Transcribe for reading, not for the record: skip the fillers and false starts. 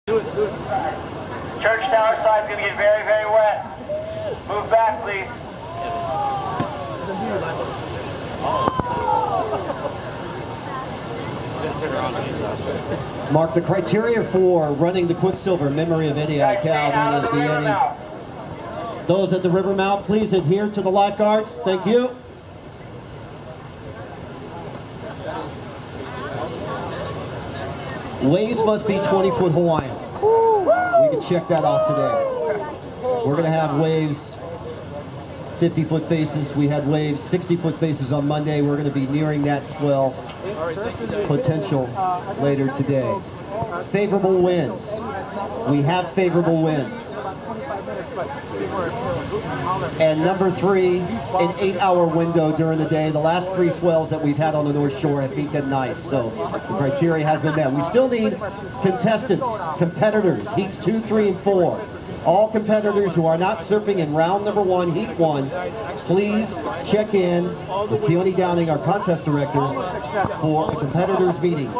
Church Tower side's going to get very, very wet. Move back, please. Mark, the criteria for running the Quicksilver in memory of Eddie Aikau, known as the Eddie. Those at the river mouth, please adhere to the lifeguards. Thank you. Waves must be 20-foot Hawaiian. We can check that off today. We're going to have waves 50-foot faces. We had waves 60-foot faces on Monday. We're going to be nearing that swell potential later today. Favorable winds. We have favorable winds. And number 3, an 8-hour window during the day. The last 3 swells that we've had on the North Shore have peaked at night, so the criteria has been met. We still need contestants, competitors, heats 2, 3, and 4. All competitors who are not surfing in round number 1, heat 1, please check in with Keone Downing, our contest director, for a competitors meeting.